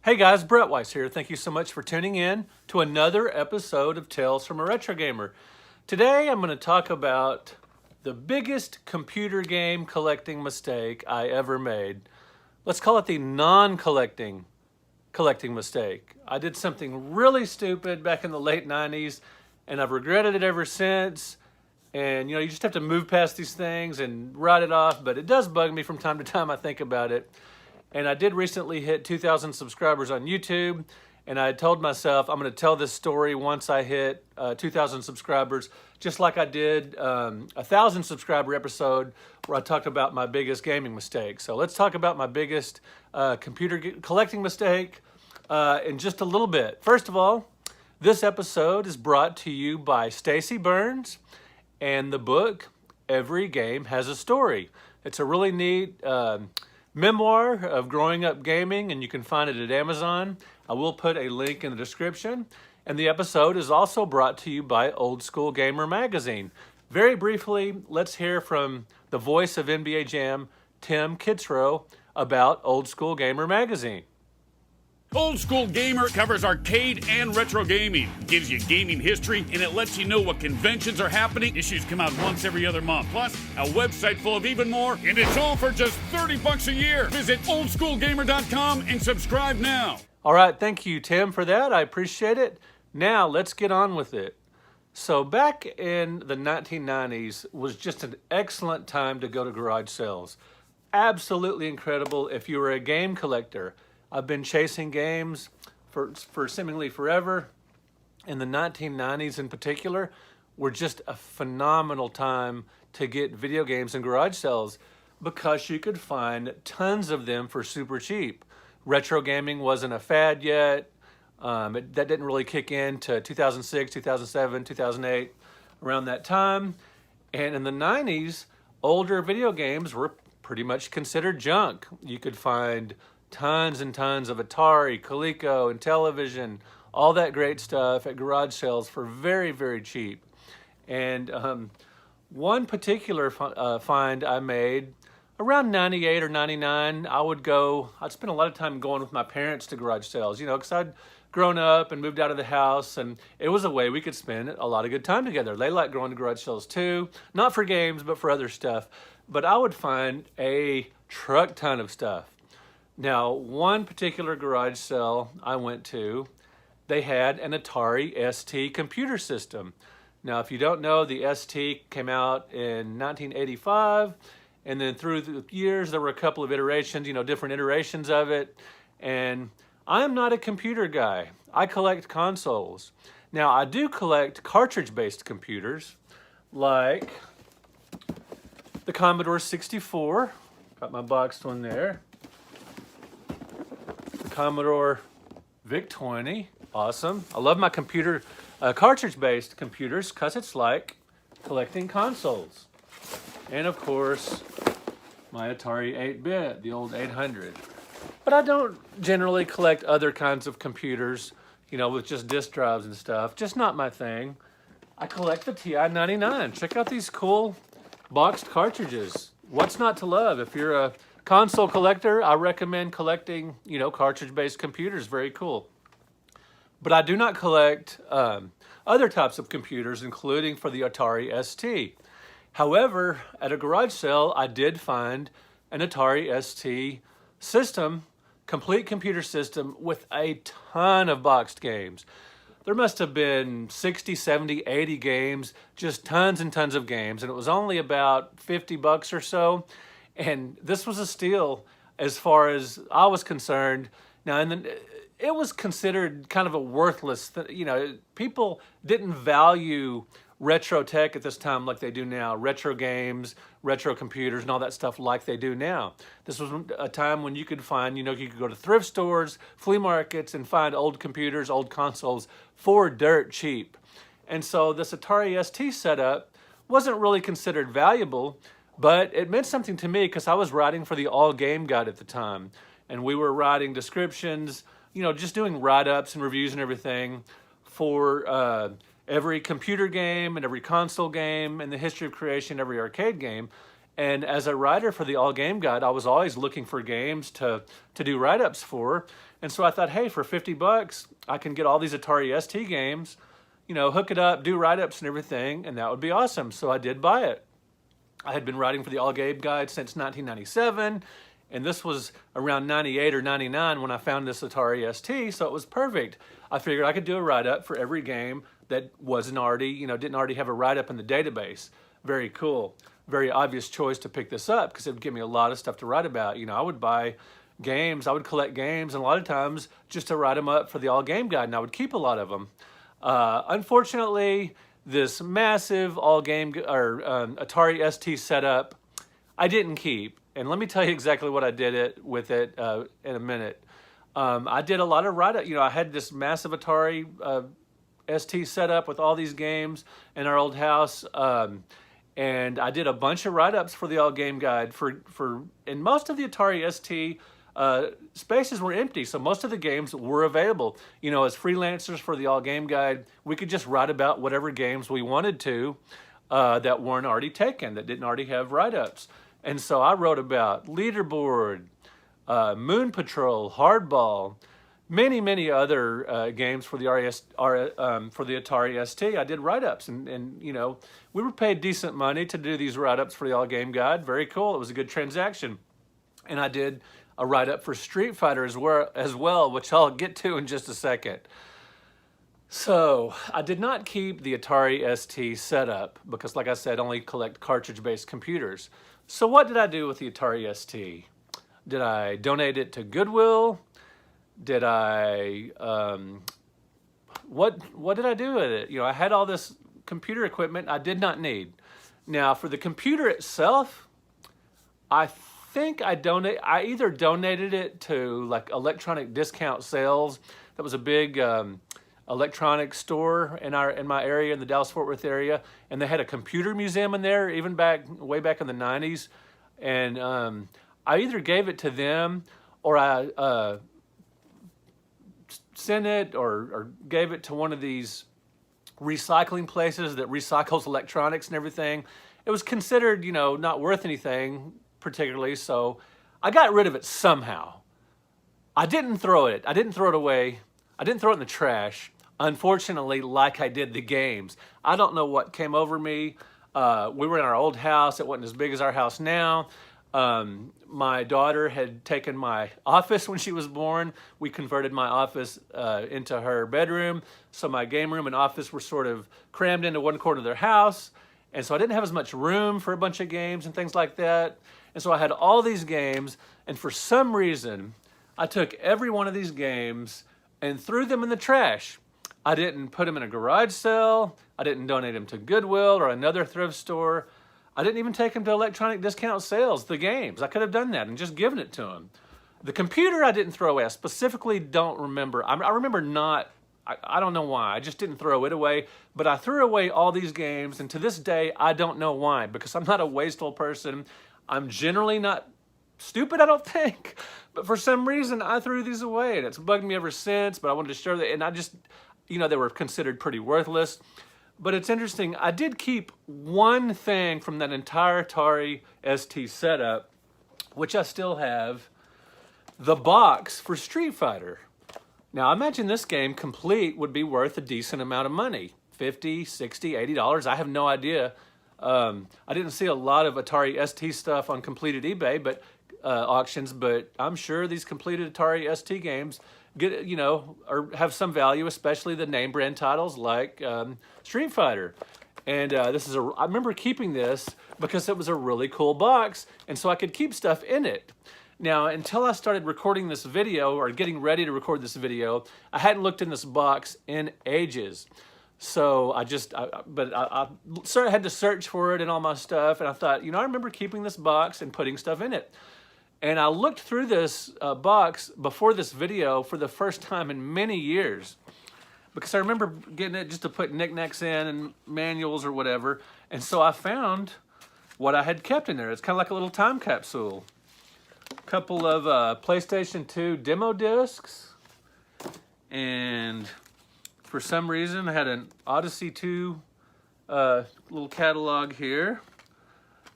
Hey guys, Brett Weiss here. Thank you so much for tuning in to another episode of Tales from a Retro Gamer. Today I'm going to talk about the biggest computer game collecting mistake I ever made. Let's call it the non-collecting collecting mistake. I did something really stupid back in the late 90s and I've regretted it ever since. And you just have to move past these things and write it off, but it does bug me from time to time. I think about it. And I did recently hit 2,000 subscribers on YouTube, and I told myself I'm going to tell this story once I hit 2,000 subscribers, just like I did a 1,000 subscriber episode where I talked about my biggest gaming mistake. So let's talk about my biggest computer collecting mistake in just a little bit. First of all, this episode is brought to you by Stacy Burns and the book Every Game Has a Story. It's a really neat memoir of growing up gaming, and you can find it at Amazon. I will put a link in the description. And the episode is also brought to you by Old School Gamer magazine. Very briefly, let's hear from the voice of NBA Jam, Tim Kitzrow, about Old School Gamer magazine. Old School Gamer covers arcade and retro gaming, gives you gaming history, and it lets you know what conventions are happening. Issues come out once every other month. Plus, a website full of even more, and it's all for just $30 a year. Visit oldschoolgamer.com and subscribe now. All right, thank you, Tim, for that. I appreciate it. Now, let's get on with it. So back in the 1990s was just an excellent time to go to garage sales. Absolutely incredible if you were a game collector. I've been chasing games for seemingly forever. In the 1990s in particular, were just a phenomenal time to get video games in garage sales because you could find tons of them for super cheap. Retro gaming wasn't a fad yet. That didn't really kick in to 2006, 2007, 2008, around that time. And in the 90s, older video games were pretty much considered junk. You could find tons and tons of Atari, Coleco, and television, all that great stuff at garage sales for very, very cheap. And one particular find I made around 98 or 99, I'd spend a lot of time going with my parents to garage sales, because I'd grown up and moved out of the house, and it was a way we could spend a lot of good time together. They liked going to garage sales too, not for games, but for other stuff. But I would find a truck ton of stuff. Now, one particular garage sale I went to, they had an Atari ST computer system. Now, if you don't know, the ST came out in 1985, and then through the years, there were a couple of iterations, different iterations of it. And I'm not a computer guy. I collect consoles. Now, I do collect cartridge-based computers, like the Commodore 64. Got my boxed one there. Commodore VIC-20, awesome. I love my computer, cartridge-based computers because it's like collecting consoles. And of course, my Atari 8-bit, the old 800. But I don't generally collect other kinds of computers, with just disk drives and stuff. Just not my thing. I collect the TI-99. Check out these cool boxed cartridges. What's not to love? If you're a console collector, I recommend collecting, cartridge-based computers. Very cool. But I do not collect other types of computers, including for the Atari ST. However, at a garage sale, I did find an Atari ST system, complete computer system, with a ton of boxed games. There must have been 60, 70, 80 games, just tons and tons of games, and it was only about $50 or so. And this was a steal as far as I was concerned. Now, it was considered kind of a worthless, people didn't value retro tech at this time like they do now. Retro games, retro computers, and all that stuff like they do now. This was a time when you could find, you could go to thrift stores, flea markets, and find old computers, old consoles for dirt cheap. And so this Atari ST setup wasn't really considered valuable, but it meant something to me because I was writing for the All Game Guide at the time. And we were writing descriptions, just doing write-ups and reviews and everything for every computer game and every console game and the history of creation, every arcade game. And as a writer for the All Game Guide, I was always looking for games to do write-ups for. And so I thought, hey, for 50 bucks, I can get all these Atari ST games, you know, hook it up, do write-ups and everything, and that would be awesome. So I did buy it. I had been writing for the All Game Guide since 1997, and this was around 98 or 99 when I found this Atari ST, so it was perfect. I figured I could do a write-up for every game that wasn't already, you know, didn't already have a write-up in the database. Very cool. Very obvious choice to pick this up because it would give me a lot of stuff to write about. You know, I would buy games, I would collect games, and a lot of times just to write them up for the All Game Guide, and I would keep a lot of them. Unfortunately, this massive Atari ST setup, I didn't keep. And let me tell you exactly what I did with it in a minute. I did a lot of write-up. You know, I had this massive Atari ST setup with all these games in our old house. And I did a bunch of write-ups for the All Game Guide and most of the Atari ST spaces were empty, so most of the games were available. You know, as freelancers for the All Game Guide, we could just write about whatever games we wanted to that weren't already taken, that didn't already have write-ups. And so I wrote about Leaderboard, Moon Patrol, Hardball, many other games for the Atari ST. I did write-ups, and you know, we were paid decent money to do these write-ups for the All Game Guide. Very cool. It was a good transaction. And I did a write-up for Street Fighter as well, which I'll get to in just a second. So I did not keep the Atari ST setup because, like I said, I only collect cartridge-based computers. So what did I do with the Atari ST? Did I donate it to Goodwill? Did I, what did I do with it? You know, I had all this computer equipment I did not need. Now, for the computer itself, I think I either donated it to like electronic discount sales. That was a big electronics store in my area, in the Dallas-Fort Worth area, and they had a computer museum in there, even way back in the 90s. And I either gave it to them or I sent it or gave it to one of these recycling places that recycles electronics and everything. It was considered, you know, not worth anything particularly, so I got rid of it somehow. I didn't throw it. I didn't throw it away. I didn't throw it in the trash, unfortunately, like I did the games. I don't know what came over me. We were in our old house. It wasn't as big as our house now. My daughter had taken my office when she was born. We converted my office into her bedroom. So my game room and office were sort of crammed into one corner of their house. And so I didn't have as much room for a bunch of games and things like that. And so I had all these games. And for some reason, I took every one of these games and threw them in the trash. I didn't put them in a garage sale. I didn't donate them to Goodwill or another thrift store. I didn't even take them to electronic discount sales, the games. I could have done that and just given it to them. The computer I didn't throw away. I specifically don't remember. I remember not, I don't know why. I just didn't throw it away. But I threw away all these games, and to this day, I don't know why. Because I'm not a wasteful person. I'm generally not stupid, I don't think. But for some reason, I threw these away, and it's bugged me ever since. But I wanted to share that, and I just, you know, they were considered pretty worthless. But it's interesting, I did keep one thing from that entire Atari ST setup, which I still have, the box for Street Fighter. Now, I imagine this game complete would be worth a decent amount of money, $50, $60, $80. I have no idea. I didn't see a lot of Atari ST stuff on completed eBay auctions, but I'm sure these completed Atari ST games get, you know, or have some value, especially the name brand titles like Street Fighter. And I remember keeping this because it was a really cool box, and so I could keep stuff in it. Now, until I started recording this video or getting ready to record this video, I hadn't looked in this box in ages. So I had to search for it and all my stuff, and I thought, you know, I remember keeping this box and putting stuff in it. And I looked through this box before this video for the first time in many years, because I remember getting it just to put knickknacks in and manuals or whatever. And so I found what I had kept in there. It's kind of like a little time capsule. A couple of PlayStation 2 demo discs, and for some reason I had an Odyssey 2 little catalog here.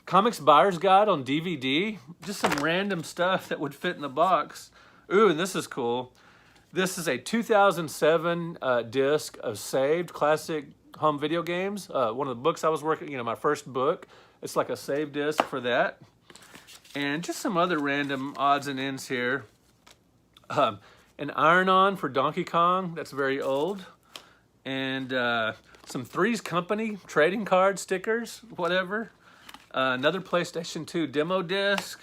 Comics Buyer's Guide on DVD. Just some random stuff that would fit in the box. Ooh, and this is cool. This is a 2007 disc of saved classic home video games. One of the books I was working, my first book. It's like a save disc for that. And just some other random odds and ends here. An iron-on for Donkey Kong. That's very old. And some Three's Company trading card stickers, whatever. Another PlayStation 2 demo disc.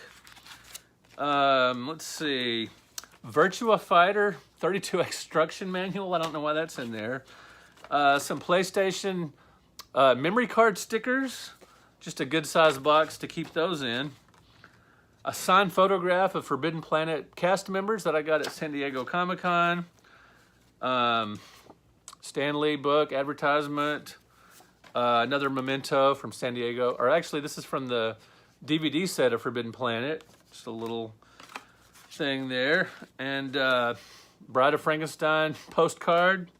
Let's see. Virtua Fighter 32 instruction manual. I don't know why that's in there. Some PlayStation memory card stickers. Just a good sized box to keep those in. A signed photograph of Forbidden Planet cast members that I got at San Diego Comic-Con. Stan Lee book, advertisement. Another memento from San Diego. Or actually, this is from the DVD set of Forbidden Planet. Just a little thing there. And Bride of Frankenstein postcard.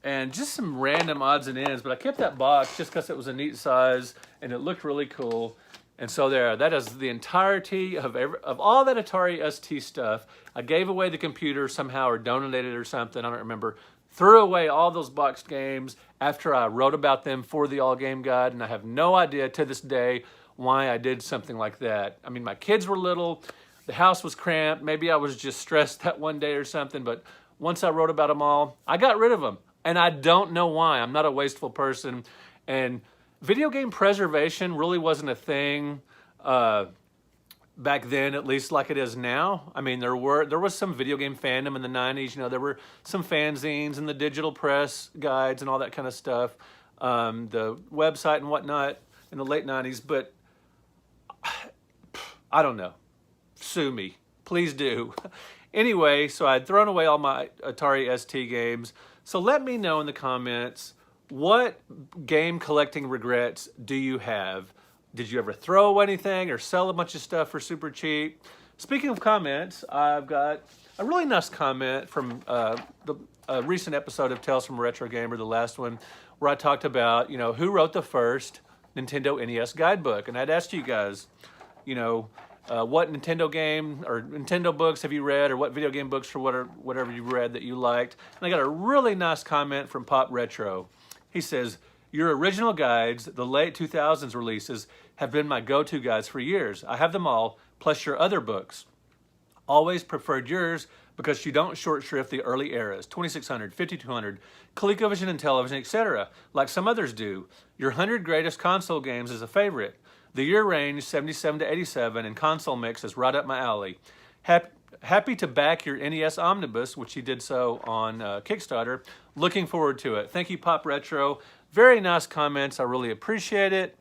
And just some random odds and ends. But I kept that box just because it was a neat size and it looked really cool. And so there, that is the entirety of all that Atari ST stuff. I gave away the computer somehow or donated it or something, I don't remember. Threw away all those boxed games after I wrote about them for the All Game Guide, and I have no idea to this day why I did something like that. I mean, my kids were little, the house was cramped, maybe I was just stressed that one day or something, but once I wrote about them all, I got rid of them. And I don't know why. I'm not a wasteful person. And video game preservation really wasn't a thing back then, at least like it is now. I mean, there was some video game fandom in the 90s. There were some fanzines and the digital press guides and all that kind of stuff, the website and whatnot in the late 90s. But I don't know. Sue me. Please do. Anyway, so I'd thrown away all my Atari ST games. So let me know in the comments, what game collecting regrets do you have? Did you ever throw away anything or sell a bunch of stuff for super cheap? Speaking of comments, I've got a really nice comment from the recent episode of Tales from a Retro Gamer, the last one, where I talked about, who wrote the first Nintendo NES guidebook. And I'd asked you guys, what Nintendo game or Nintendo books have you read, or what video game books or whatever you read that you liked. And I got a really nice comment from Pop Retro. He says, your original guides, the late 2000s releases, have been my go-to guides for years. I have them all, plus your other books. Always preferred yours because you don't short shrift the early eras, 2600, 5200, ColecoVision and television, etc., like some others do. Your 100 greatest console games is a favorite. The year range, 77 to 87, and console mix is right up my alley. Happy to back your NES Omnibus, which he did so on Kickstarter. Looking forward to it. Thank you, Pop Retro. Very nice comments. I really appreciate it.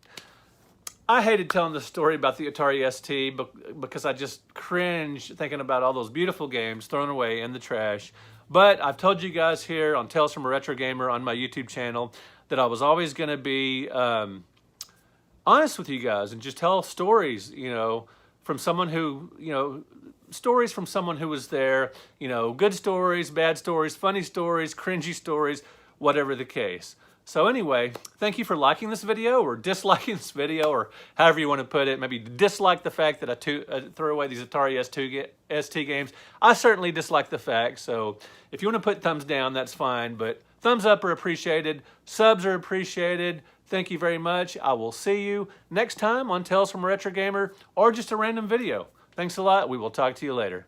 I hated telling the story about the Atari ST because I just cringe thinking about all those beautiful games thrown away in the trash. But I've told you guys here on Tales from a Retro Gamer on my YouTube channel that I was always going to be honest with you guys and just tell stories, from someone who, stories from someone who was there, good stories, bad stories, funny stories, cringy stories, whatever the case. So anyway, thank you for liking this video or disliking this video, or however you want to put it. Maybe dislike the fact that I threw away these Atari ST games. I certainly dislike the fact, so if you want to put thumbs down, that's fine, but thumbs up are appreciated, subs are appreciated. Thank you very much. I will see you next time on Tales from a Retro Gamer or just a random video. Thanks a lot. We will talk to you later.